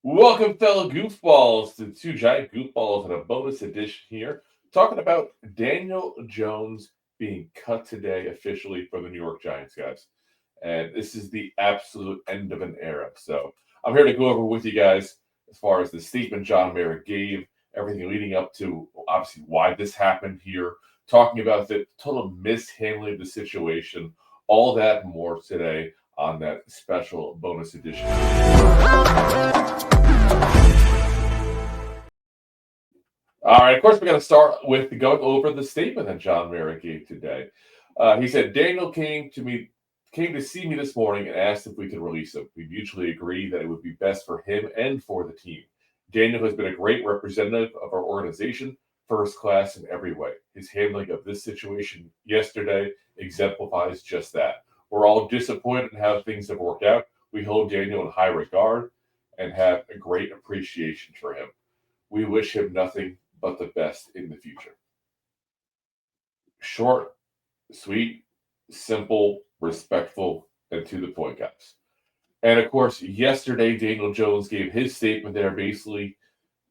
Welcome, fellow goofballs, to two giant goofballs and a bonus edition here, talking about Daniel Jones being cut today officially from the New York Giants, guys. And this is the absolute end of an era. So I'm here to go over with you guys as far as the statement John Merrick gave, everything leading up to obviously why this happened here, talking about the total mishandling of the situation, all that and more today on that special bonus edition. All right, of course, we're going to start with going over the statement that John Merrick gave today. He said, Daniel came to see me this morning and asked if we could release him. We mutually agreed that it would be best for him and for the team. Daniel has been a great representative of our organization, first class in every way. His handling of this situation yesterday exemplifies just that. We're all disappointed in how things have worked out. We hold Daniel in high regard and have a great appreciation for him. We wish him nothing but the best in the future. Short, sweet, simple, respectful, and to the point, guys. And of course, yesterday, Daniel Jones gave his statement there, basically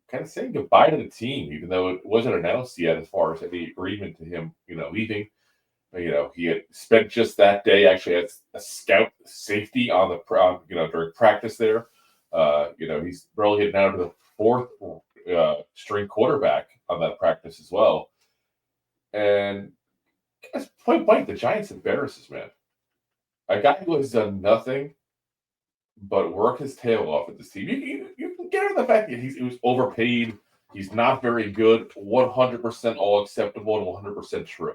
kind of saying goodbye to the team, even though it wasn't announced yet as far as any agreement to him, leaving. He had spent just that day actually as a scout safety on during practice there. He's really hitting out to the fourth string quarterback on that practice as well. And guys, point blank, the Giants embarrasses, man. A guy who has done nothing but work his tail off at this team. You can get over the fact that he was overpaid. He's not very good. 100% all acceptable and 100% true.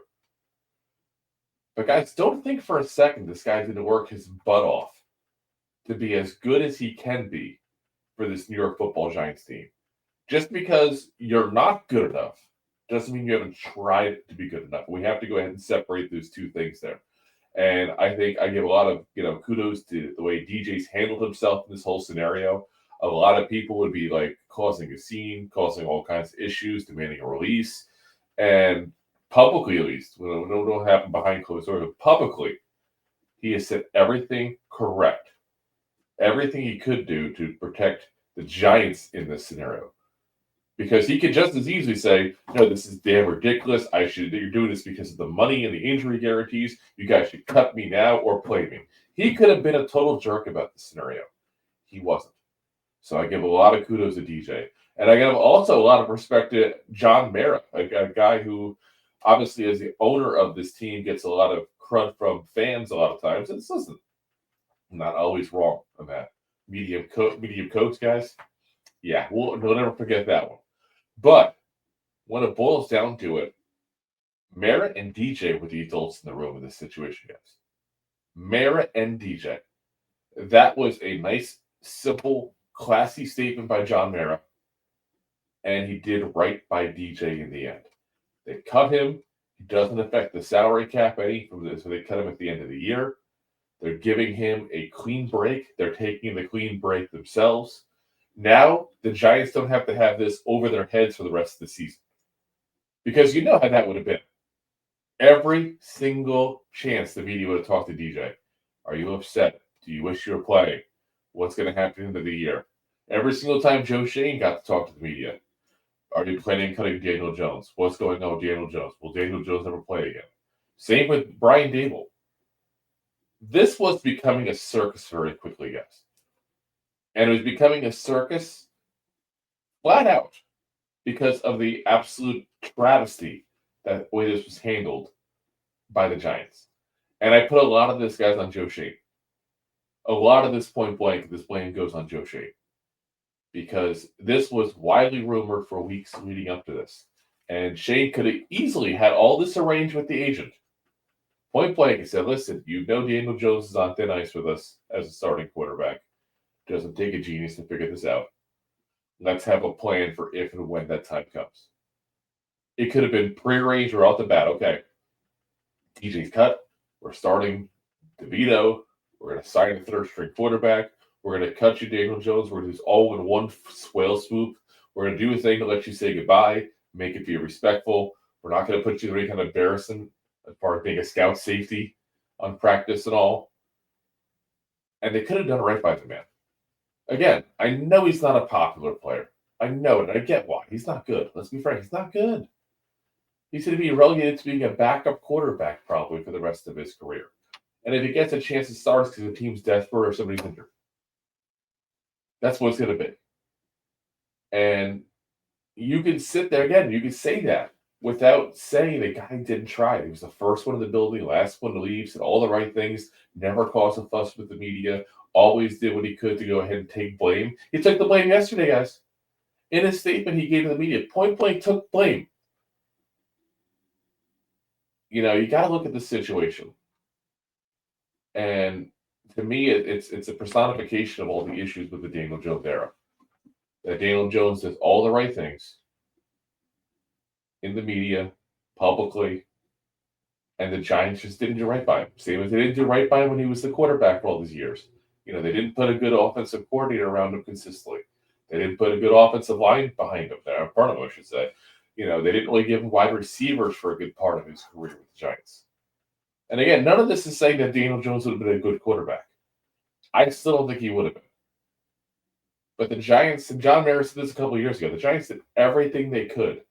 But guys, don't think for a second this guy's going to work his butt off to be as good as he can be for this New York Football Giants team. Just because you're not good enough doesn't mean you haven't tried to be good enough. We have to go ahead and separate those two things there. And I think I give a lot of kudos to the way DJ's handled himself in this whole scenario. A lot of people would be like causing a scene, causing all kinds of issues, demanding a release, and publicly at least, we don't happen behind closed doors, but publicly, he has said everything correct, everything he could do to protect the Giants in this scenario. Because he could just as easily say, no, this is damn ridiculous. You're doing this because of the money and the injury guarantees. You guys should cut me now or play me. He could have been a total jerk about the scenario. He wasn't. So I give a lot of kudos to DJ. And I give also a lot of respect to John Mara, a guy who obviously as the owner of this team gets a lot of crud from fans a lot of times. And listen, I'm not always wrong on that. Medium coats, guys. Yeah, we'll never forget that one. But when it boils down to it, Merritt and DJ were the adults in the room in this situation, guys. Merritt and DJ. That was a nice, simple, classy statement by John Merritt, and he did right by DJ in the end. They cut him. He doesn't affect the salary cap any from this, so they cut him at the end of the year. They're giving him a clean break. They're taking the clean break themselves. Now the Giants don't have to have this over their heads for the rest of the season. Because you know how that would have been. Every single chance the media would have talked to DJ. Are you upset? Do you wish you were playing? What's going to happen at the end of the year? Every single time Joe Shane got to talk to the media. Are you planning on cutting Daniel Jones? What's going on with Daniel Jones? Will Daniel Jones never play again? Same with Brian Dable. This was becoming a circus very quickly, guys. And it was becoming a circus flat out because of the absolute travesty that way this was handled by the Giants. And I put a lot of this, guys, on Joe Shane. A lot of this point blank, this blame goes on Joe Shane. Because this was widely rumored for weeks leading up to this. And Shane could have easily had all this arranged with the agent. Point blank, he said, listen, you know Daniel Jones is on thin ice with us as a starting quarterback. Doesn't take a genius to figure this out. Let's have a plan for if and when that time comes. It could have been prearranged or off the bat. Okay, DJ's cut. We're starting DeVito. We're going to sign the third string quarterback. We're going to cut you, Daniel Jones. We're going to do this all in one swale swoop. We're going to do a thing to let you say goodbye, make it be respectful. We're not going to put you through any kind of embarrassment as far as being a scout safety on practice and all. And they could have done right by the man. Again, I know he's not a popular player. I know it. I get why. He's not good. Let's be frank. He's not good. He's going to be relegated to being a backup quarterback probably for the rest of his career. And if he gets a chance to start because the team's desperate or somebody's injured, that's what it's going to be. And you can sit there again. You can say that without saying the guy didn't try. He was the first one in the building, last one to leave, said all the right things, never caused a fuss with the media, always did what he could to go ahead and take blame. He took the blame yesterday, guys. In his statement he gave to the media, point blank took blame. You got to look at the situation. And to me, it's a personification of all the issues with the Daniel Jones era. That Daniel Jones does all the right things in the media, publicly, and the Giants just didn't do right by him. Same as they didn't do right by him when he was the quarterback for all these years. They didn't put a good offensive coordinator around him consistently. They didn't put a good offensive line behind him, there, in front of him, I should say. They didn't really give him wide receivers for a good part of his career with the Giants. And again, none of this is saying that Daniel Jones would have been a good quarterback. I still don't think he would have been. But the Giants, and John Mara said this a couple of years ago, the Giants did everything they could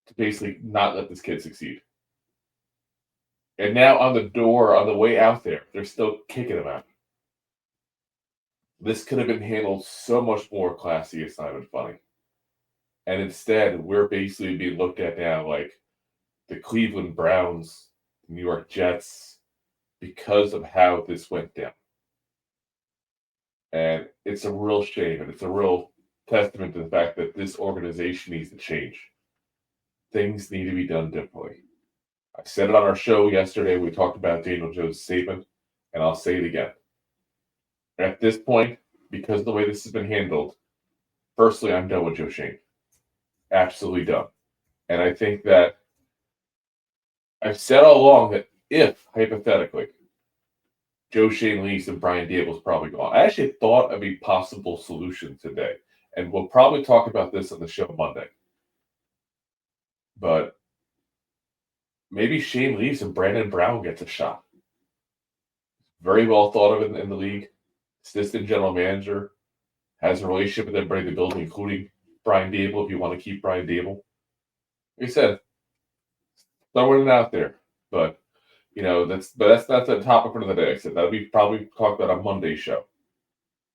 to basically not let this kid succeed. And now on the way out there, they're still kicking him out. This could have been handled so much more classy. It's not even funny. And instead, we're basically being looked at now like the Cleveland Browns, New York Jets, because of how this went down. And it's a real shame, and it's a real testament to the fact that this organization needs to change. Things need to be done differently. I said it on our show yesterday. We talked about Daniel Jones' statement, and I'll say it again. At this point, because of the way this has been handled, personally, I'm done with Joe Schoen. Absolutely done. And I think that I've said all along that if, hypothetically, Joe Schoen leaves and Brian Dable's probably gone, I actually thought of a possible solution today. And we'll probably talk about this on the show Monday. But maybe Shane leaves and Brandon Brown gets a shot. Very well thought of in the league. Assistant general manager. Has a relationship with everybody in the building, including Brian Dable, if you want to keep Brian Dable. Like I said, throwing it out there. But that's not the topic for the day. I said that'll be probably talked about on Monday's show.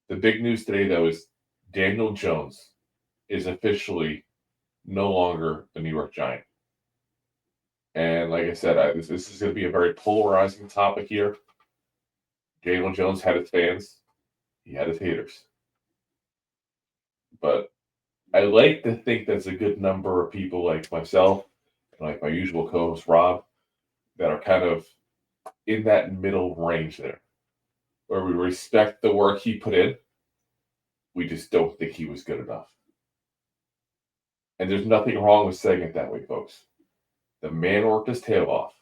The big news today, though, is Daniel Jones is officially no longer a New York Giant. And like I said, this is going to be a very polarizing topic here. Daniel Jones had his fans. He had his haters. But I like to think there's a good number of people like myself and like my usual co-host Rob that are kind of in that middle range there, where we respect the work he put in. We just don't think he was good enough. And there's nothing wrong with saying it that way, folks. The man worked his tail off.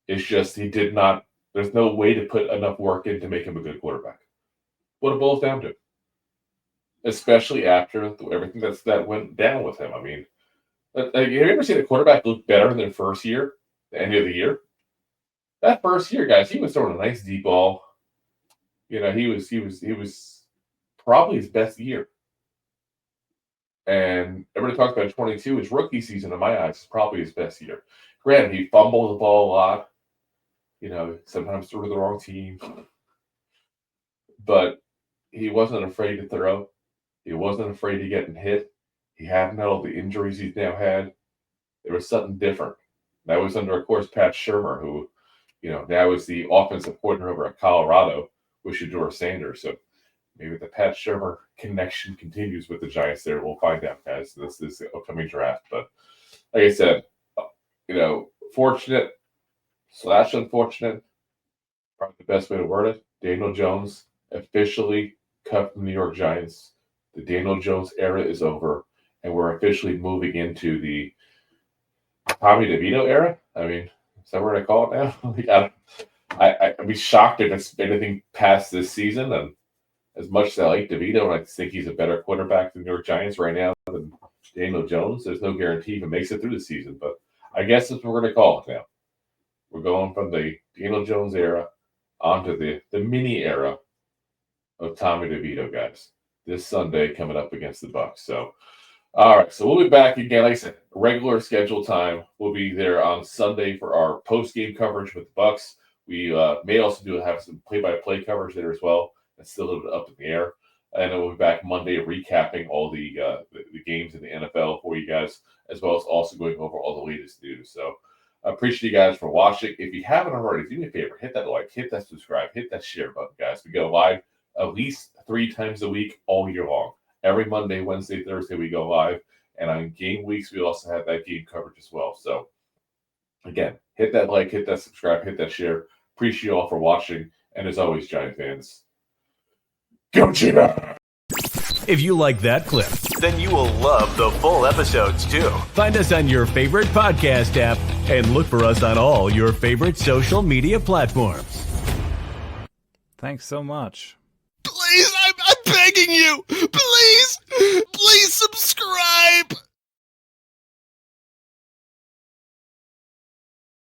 It's just there's no way to put enough work in to make him a good quarterback. What it boils down to. Especially after everything that went down with him. I mean, have you ever seen a quarterback look better in their first year, the end of the year? That first year, guys, he was throwing a nice deep ball. He was probably his best year. And everybody talks about 22. His rookie season, in my eyes, is probably his best year. Granted, he fumbled the ball a lot. Sometimes threw to the wrong team. But he wasn't afraid to throw. He wasn't afraid of getting hit. He hadn't had all the injuries he's now had. There was something different. That was under, of course, Pat Shurmur, who, now is the offensive coordinator over at Colorado with Shedeur Sanders. So maybe the Pat Shurmur connection continues with the Giants there. We'll find out, guys, this upcoming draft. But like I said, fortunate / unfortunate, probably the best way to word it. Daniel Jones officially cut from the New York Giants. The Daniel Jones era is over, and we're officially moving into the Tommy DeVito era. I mean, is that what I call it now? I'd be shocked if it's anything past this season. And as much as I like DeVito, and I think he's a better quarterback than the New York Giants right now than Daniel Jones, there's no guarantee he makes it through the season. But I guess that's what we're going to call it now. We're going from the Daniel Jones era onto the mini era of Tommy DeVito, guys, this Sunday coming up against the Bucs. So, all right, so we'll be back again. Like I said, regular schedule time. We'll be there on Sunday for our post-game coverage with the Bucs. We may also have some play-by-play coverage there as well. It's still a little bit up in the air. And then we'll be back Monday recapping all the games in the NFL for you guys, as well as also going over all the latest news. So I appreciate you guys for watching. If you haven't already, do me a favor, hit that like, hit that subscribe, hit that share button, guys. We go live at least 3 times a week all year long. Every Monday, Wednesday, Thursday, we go live. And on game weeks, we also have that game coverage as well. So again, hit that like, hit that subscribe, hit that share. Appreciate you all for watching. And as always, Giant fans, go Cheetah! If you like that clip, then you will love the full episodes too. Find us on your favorite podcast app and look for us on all your favorite social media platforms. Thanks so much. Please, I'm